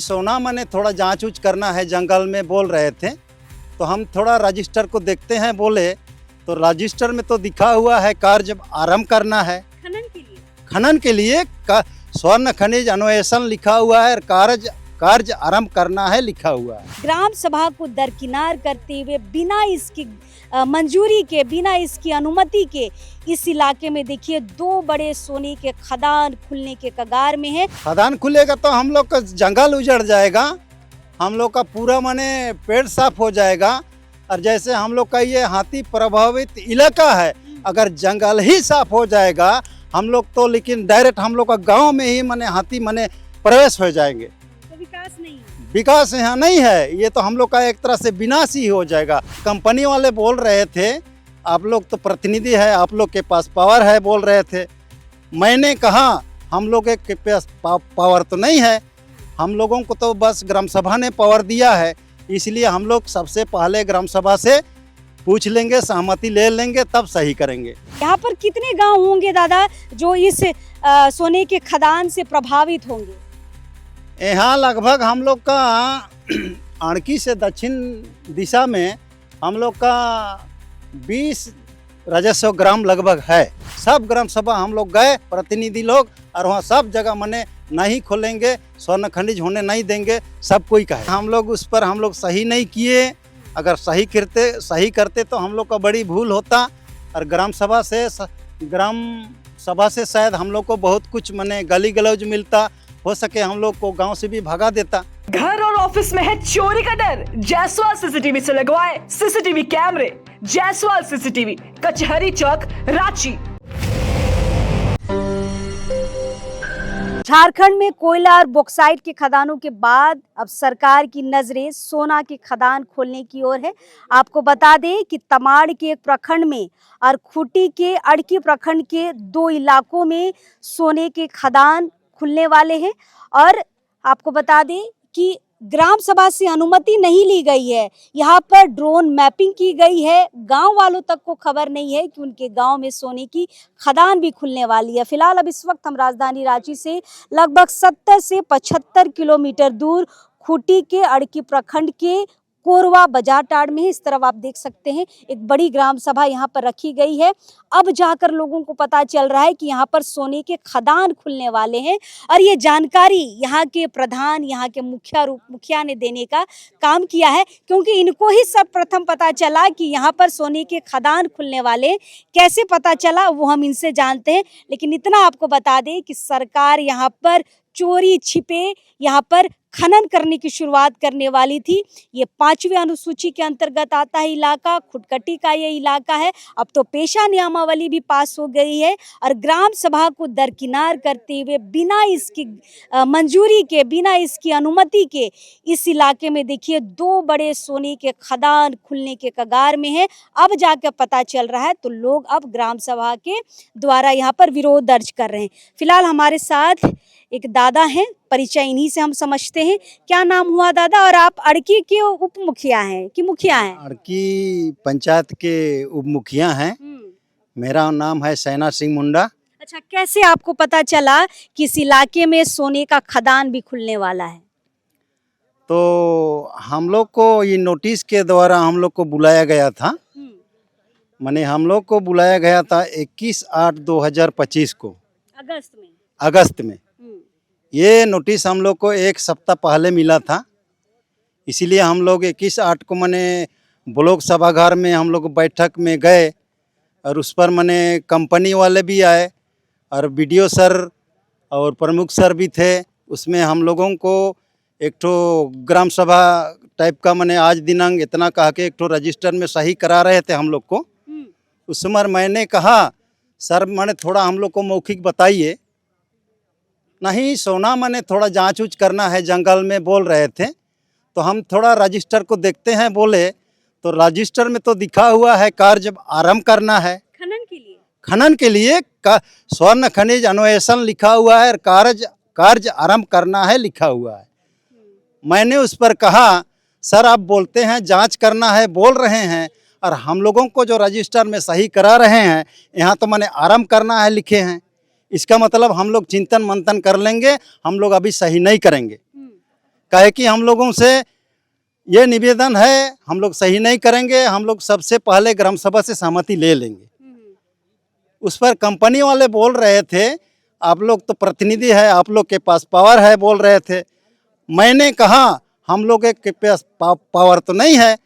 सोना मैंने थोड़ा जांच उच करना है, जंगल में बोल रहे थे, तो हम थोड़ा रजिस्टर को देखते हैं बोले, तो रजिस्टर में तो दिखा हुआ है कार्य आरंभ करना है खनन के लिए स्वर्ण खनिज अन्वेषण लिखा हुआ है, कार्य आरंभ करना है लिखा हुआ है। ग्राम सभा को दरकिनार करते हुए बिना इसकी मंजूरी के, बिना इसकी अनुमति के इस इलाके में देखिए 2 बड़े सोने के खदान खुलने के कगार में है। खदान खुलेगा तो हम लोग का जंगल उजड़ जाएगा, हम लोग का पूरा माने पेड़ साफ हो जाएगा। और जैसे हम लोग का ये हाथी प्रभावित इलाका है, अगर जंगल ही साफ हो जाएगा हम लोग तो, लेकिन डायरेक्ट हम लोग का गांव में ही माने हाथी माने प्रवेश हो जाएंगे, तो विकास नहीं है। विकास यहाँ नहीं है, ये तो हम लोग का एक तरह से विनाश ही हो जाएगा। कंपनी वाले बोल रहे थे आप लोग तो प्रतिनिधि है, आप लोग के पास पावर है बोल रहे थे। मैंने कहा हम लोग के पास पावर तो नहीं है, हम लोगों को तो बस ग्राम सभा ने पावर दिया है, इसलिए हम लोग सबसे पहले ग्राम सभा से पूछ लेंगे, सहमति ले लेंगे, तब सही करेंगे। यहाँ पर कितने गांव होंगे दादा जो इस सोने के खदान से प्रभावित होंगे? यहाँ लगभग हम लोग का अड़की से दक्षिण दिशा में हम लोग का 20 राजस्व ग्राम लगभग है। सब ग्राम सभा हम लोग गए प्रतिनिधि लोग, और वहाँ सब जगह मने नहीं खोलेंगे, स्वर्ण खनिज होने नहीं देंगे, सब कोई कहे। हम लोग उस पर हम लोग सही नहीं किए, अगर सही करते तो हम लोग का बड़ी भूल होता, और ग्राम सभा से शायद हम लोग को बहुत कुछ मने गाली गलौज मिलता, हो सके हम लोग को गांव से भी भगा देता। घर और ऑफिस में है चोरी का डर? जायसवाल सीसीटीवी से लगवाए सीसीटीवी कैमरे। जायसवाल सीसीटीवी, कचहरी चौक, रांची। झारखंड में कोयला और बॉक्साइट के खदानों के बाद अब सरकार की नजरें सोना के खदान खोलने की ओर है। आपको बता दें कि तमाड़ के एक प्रखंड में और खूंटी के अड़की प्रखंड के 2 इलाकों में सोने के खदान खुलने वाले हैं। और आपको बता दें कि ग्राम सभा से अनुमति नहीं ली गई है, यहाँ पर ड्रोन मैपिंग की गई है, गांव वालों तक को खबर नहीं है कि उनके गांव में सोने की खदान भी खुलने वाली है। फिलहाल अब इस वक्त हम राजधानी रांची से लगभग 70 से 75 किलोमीटर दूर खूंटी के अड़की प्रखंड के कोरवा बाजार टाड़ में है। इस तरफ आप देख सकते हैं एक बड़ी ग्राम सभा यहाँ पर रखी गई है। अब जाकर लोगों को पता चल रहा है कि यहाँ पर सोने के खदान खुलने वाले हैं, और ये जानकारी यहाँ के प्रधान, यहाँ के मुखिया ने देने का काम किया है, क्योंकि इनको ही सर्वप्रथम पता चला कि यहाँ पर सोने के खदान खुलने वाले। कैसे पता चला वो हम इनसे जानते हैं, लेकिन इतना आपको बता दें कि सरकार यहाँ पर चोरी छिपे यहाँ पर खनन करने की शुरुआत करने वाली थी। ये 5वीं अनुसूची के अंतर्गत आता है इलाका, खुटकटी का ये इलाका है। अब तो पेशा नियमावली भी पास हो गई है, और ग्राम सभा को दरकिनार करते हुए बिना इसकी मंजूरी के, बिना इसकी अनुमति के इस इलाके में देखिए 2 बड़े सोने के खदान खुलने के कगार में है। अब जाकर पता चल रहा है, तो लोग अब ग्राम सभा के द्वारा यहाँ पर विरोध दर्ज कर रहे हैं। फिलहाल हमारे साथ एक दादा हैं, परिचय इन्हीं से हम समझते हैं। क्या नाम हुआ दादा, और आप अड़की के उप मुखिया हैं कि मुखिया हैं? अड़की पंचायत के उप मुखिया हैं। मेरा नाम है सैना सिंह मुंडा। अच्छा, कैसे आपको पता चला कि इस इलाके में सोने का खदान भी खुलने वाला है? तो हम लोग को ये नोटिस के द्वारा हम लोग को बुलाया गया था, माने हम लोग को बुलाया गया था 21/8/2025 को, अगस्त में। ये नोटिस हम लोग को 1 सप्ताह पहले मिला था, इसीलिए हम लोग 21/8 को माने ब्लॉक सभागार में हम लोग बैठक में गए, और उस पर माने कंपनी वाले भी आए, और बीडीओ सर और प्रमुख सर भी थे। उसमें हम लोगों को एक ठो ग्राम सभा टाइप का माने आज दिनांक इतना कहा के एक ठो रजिस्टर में सही करा रहे थे हम लोग को। उस समय मैंने कहा सर माने थोड़ा हम लोग को मौखिक बताइए। नहीं, सोना मैंने थोड़ा जांच उच करना है, जंगल में बोल रहे थे, तो हम थोड़ा रजिस्टर को देखते हैं बोले, तो रजिस्टर में तो दिखा हुआ है कार्य आरंभ करना है खनन के लिए स्वर्ण खनिज अन्वेषण लिखा हुआ है, कार्य आरंभ करना है लिखा हुआ है। मैंने उस पर कहा सर आप बोलते हैं जांच करना है बोल रहे हैं, और हम लोगों को जो रजिस्टर में सही करा रहे हैं यहाँ तो मैंने आरंभ करना है लिखे हैं, इसका मतलब हम लोग चिंतन मंथन कर लेंगे, हम लोग अभी सही नहीं करेंगे। कहे कि हम लोगों से ये निवेदन है, हम लोग सही नहीं करेंगे, हम लोग सबसे पहले ग्राम सभा से सहमति ले लेंगे। उस पर कंपनी वाले बोल रहे थे आप लोग तो प्रतिनिधि है, आप लोग के पास पावर है, बोल रहे थे। मैंने कहा हम लोग के पास पावर तो नहीं है,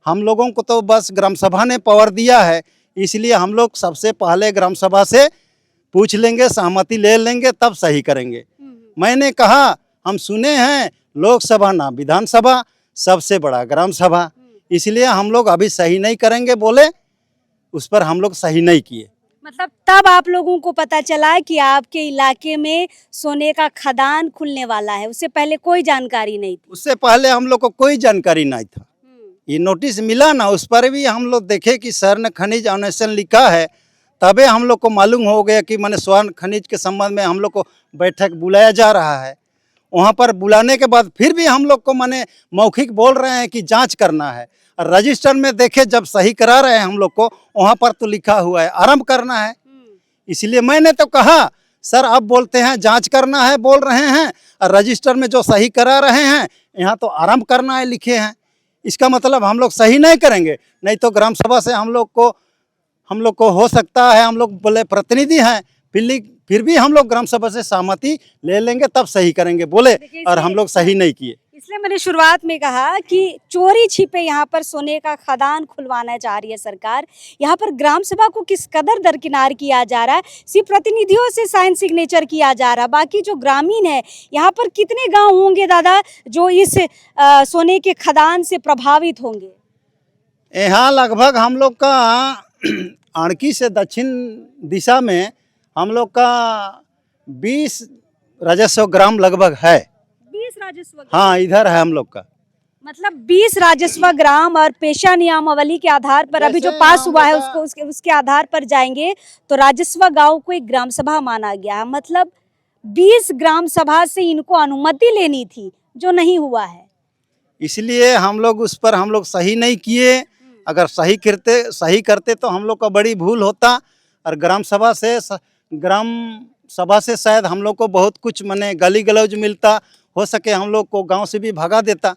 हम लोगों को तो बस ग्राम सभा ने पावर दिया है, इसलिए हम लोग सबसे पहले ग्राम सभा से पूछ लेंगे, सहमति ले लेंगे, तब सही करेंगे। मैंने कहा हम सुने हैं लोकसभा ना विधानसभा, सबसे बड़ा ग्राम सभा, इसलिए हम लोग अभी सही नहीं करेंगे बोले, उस पर हम लोग सही नहीं किए। मतलब तब आप लोगों को पता चला कि आपके इलाके में सोने का खदान खुलने वाला है, उससे पहले कोई जानकारी नहीं थी? उससे पहले हम लोग को कोई जानकारी नहीं था। ये नोटिस मिला ना, उस पर भी हम लोग देखे कि स्वर्ण खनिज अन्वेषण लिखा है, तबे हम लोग को मालूम हो गया कि मैंने स्वर्ण खनिज के संबंध में हम लोग को बैठक बुलाया जा रहा है। वहाँ पर बुलाने के बाद फिर भी हम लोग को माने मौखिक बोल रहे हैं कि जांच करना है, और रजिस्टर में देखे जब सही करा रहे हैं हम लोग को, वहाँ पर तो लिखा हुआ है आरंभ करना है। इसलिए मैंने तो कहा सर अब बोलते हैं जांच करना है बोल रहे हैं, और रजिस्टर में जो सही करा रहे हैं यहाँ तो आरंभ करना है लिखे हैं, इसका मतलब हम लोग सही नहीं करेंगे। नहीं तो ग्राम सभा से हम लोग को हो सकता है, हम लोग बोले प्रतिनिधि हैं, फिर भी हम लोग ग्राम सभा से सहमति ले लेंगे तब सही करेंगे बोले, और हम लोग सही नहीं किए। इसलिए मैंने शुरुआत में कहा कि चोरी छिपे यहाँ पर सोने का खदान खुलवाना चाह रही है सरकार। यहाँ पर ग्राम सभा को किस कदर दरकिनार किया जा रहा है, सिर्फ प्रतिनिधियों से साइन सिग्नेचर किया जा रहा है, बाकी जो ग्रामीण है यहाँ पर कितने गांव होंगे दादा जो इस सोने के खदान से प्रभावित होंगे? यहाँ लगभग हम लोग का आणकी से दक्षिण दिशा में हम लोग का 20 राजस्व ग्राम लगभग है। 20 राजस्व? हाँ, इधर है हम लोग का। मतलब 20 राजस्व ग्राम, और पेशा नियमावली के आधार पर अभी जो पास हुआ है उसके आधार पर जाएंगे तो राजस्व गांव को एक ग्राम सभा माना गया है। मतलब 20 ग्राम सभा से इनको अनुमति लेनी थी, जो नहीं हुआ है। इसलिए हम लोग उस पर हम लोग सही नहीं किए। अगर सही करते तो हम लोग का बड़ी भूल होता, और ग्राम सभा से शायद हम लोग को बहुत कुछ माने गली गलौज मिलता, हो सके हम लोग को गांव से भी भगा देता।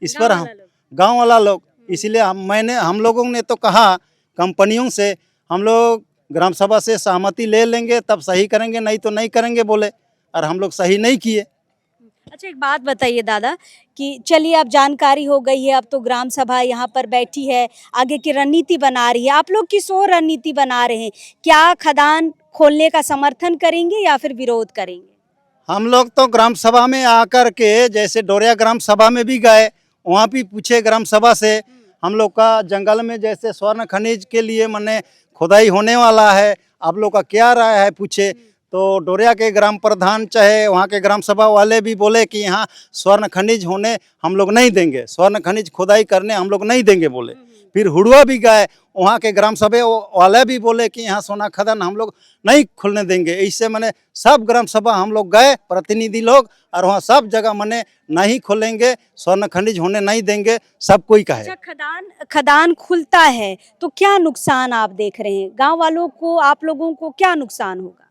इस पर हम गांव वाला लोग, इसलिए हम लोगों ने तो कहा कंपनियों से हम लोग ग्राम सभा से सहमति ले लेंगे तब सही करेंगे, नहीं तो नहीं करेंगे बोले, और हम लोग सही नहीं किए। अच्छा एक बात बताइए दादा कि चलिए अब जानकारी हो गई है, अब तो ग्राम सभा यहाँ पर बैठी है, आगे की रणनीति बना रही है, आप लोग किस ओर रणनीति बना रहे हैं? क्या खदान खोलने का समर्थन करेंगे या फिर विरोध करेंगे? हम लोग तो ग्राम सभा में आकर के, जैसे डोरिया ग्राम सभा में भी गए, वहाँ भी पूछे ग्राम सभा से, हम लोग का जंगल में जैसे स्वर्ण खनिज के लिए माने खुदाई होने वाला है, आप लोग का क्या राय है पूछे, तो डोरिया के ग्राम प्रधान चाहे वहाँ के ग्राम सभा वाले भी बोले कि यहाँ स्वर्ण खनिज होने हम लोग नहीं देंगे, स्वर्ण खनिज खुदाई करने हम लोग नहीं देंगे बोले। फिर हुड़वा भी गए, वहाँ के ग्राम सभा वाले भी बोले कि यहाँ सोना खदान हम लोग नहीं खुलने देंगे। इससे मैंने सब ग्राम सभा हम लोग गए प्रतिनिधि लोग, और वहाँ सब जगह मैंने नहीं खोलेंगे, स्वर्ण खनिज होने नहीं देंगे, सब कोई कहे। अच्छा खदान खुलता है तो क्या नुकसान आप देख रहे हैं? गाँव वालों को, आप लोगों को क्या नुकसान होगा?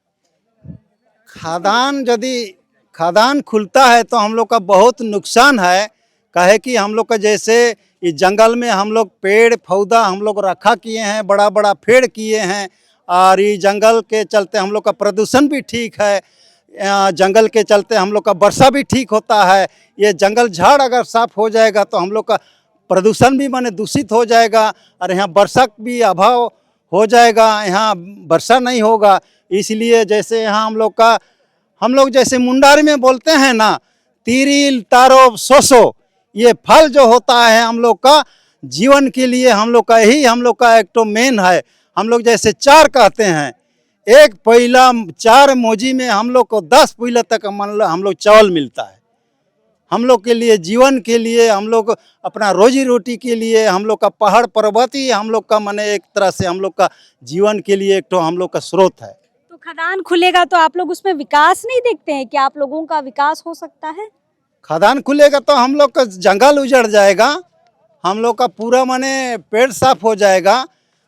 यदि खदान खुलता है तो हम लोग का बहुत नुकसान है। कहे कि हम लोग का जैसे इस जंगल में हम लोग पेड़ पौधा हम लोग रखा किए हैं, बड़ा बड़ा पेड़ किए हैं, और ये जंगल के चलते हम लोग का प्रदूषण भी ठीक है, जंगल के चलते हम लोग का वर्षा भी ठीक होता है। ये जंगल झाड़ अगर साफ हो जाएगा तो हम लोग का प्रदूषण भी माने दूषित हो जाएगा, और यहाँ वर्षा भी अभाव हो जाएगा, यहाँ वर्षा नहीं होगा। इसलिए जैसे यहाँ हम लोग जैसे मुंडारी में बोलते हैं ना, तिरिल तारो सोसो, ये फल जो होता है हम लोग का जीवन के लिए हम लोग का एक तो मेन है। हम लोग जैसे 4 कहते हैं, एक पहिला 4 मोजी में हम लोग को 10 पहिला तक हम लोग चावल मिलता है। हम लोग के लिए जीवन के लिए, हम लोग अपना रोजी रोटी के लिए, हम लोग का पहाड़ पर्वत ही हम लोग का माने एक तरह से हम लोग का जीवन के लिए एक तो हम लोग का स्रोत है। तो खदान खुलेगा तो आप लोग उसमें विकास नहीं देखते हैं कि आप लोगों का विकास हो सकता है? खदान खुलेगा तो हम लोग का जंगल उजड़ जाएगा, हम लोग का पूरा माने पेड़ साफ हो जाएगा,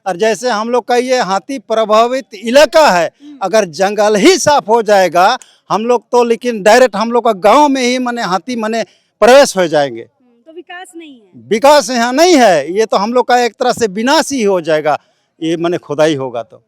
और जैसे हम लोग का ये हाथी प्रभावित इलाका है, अगर जंगल ही साफ हो जाएगा हम लोग तो, लेकिन डायरेक्ट हम लोग का गांव में ही माने हाथी माने प्रवेश हो जाएंगे। तो विकास नहीं है। विकास यहाँ नहीं है, ये तो हम लोग का एक तरह से विनाश ही हो जाएगा, ये माने खुदाई होगा तो।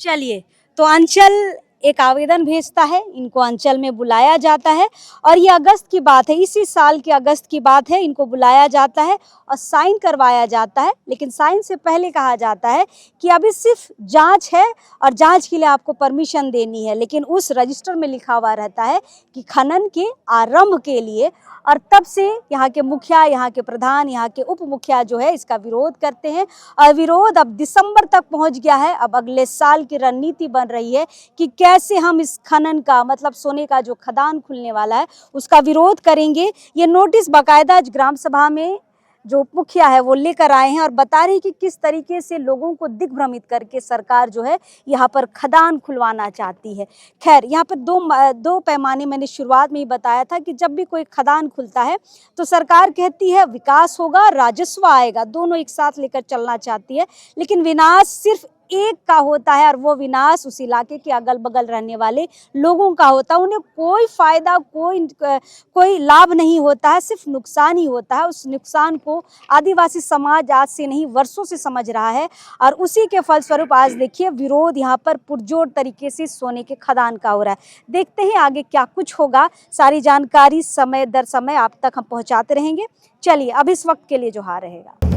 चलिए, तो अंचल एक आवेदन भेजता है, इनको अंचल में बुलाया जाता है और ये अगस्त की बात है, इसी साल के अगस्त की बात है, इनको बुलाया जाता है और साइन करवाया जाता है। लेकिन साइन से पहले कहा जाता है कि अभी सिर्फ जांच है और जांच के लिए आपको परमिशन देनी है, लेकिन उस रजिस्टर में लिखा हुआ रहता है कि खनन के आरंभ के लिए। और तब से यहाँ के मुखिया, यहाँ के प्रधान, यहाँ के उप मुखिया जो है इसका विरोध करते हैं और विरोध अब दिसंबर तक पहुँच गया है। अब अगले साल की रणनीति बन रही है कि कैसे हम इस खनन का, मतलब सोने का जो खदान खुलने वाला है उसका विरोध करेंगे। ये नोटिस बाकायदा आज ग्राम सभा में जो मुखिया है वो लेकर आए हैं और बता रहे हैं कि किस तरीके से लोगों को दिग्भ्रमित करके सरकार जो है यहाँ पर खदान खुलवाना चाहती है। खैर, यहाँ पर दो पैमाने मैंने शुरुआत में ही बताया था कि जब भी कोई खदान खुलता है तो सरकार कहती है विकास होगा, राजस्व आएगा, दोनों एक साथ लेकर चलना चाहती है। लेकिन विनाश सिर्फ एक का होता है और वो विनाश उस इलाके के अगल बगल रहने वाले लोगों का होता है। उन्हें कोई फायदा, कोई लाभ नहीं होता है, सिर्फ नुकसान ही होता है। उस नुकसान को आदिवासी समाज आज से नहीं वर्षों से समझ रहा है और उसी के फलस्वरूप आज देखिए विरोध यहाँ पर पुरजोर तरीके से सोने के खदान का हो रहा है। देखते हैं आगे क्या कुछ होगा, सारी जानकारी समय दर समय आप तक हम पहुँचाते रहेंगे। चलिए, अब इस वक्त के लिए जोहार रहेगा।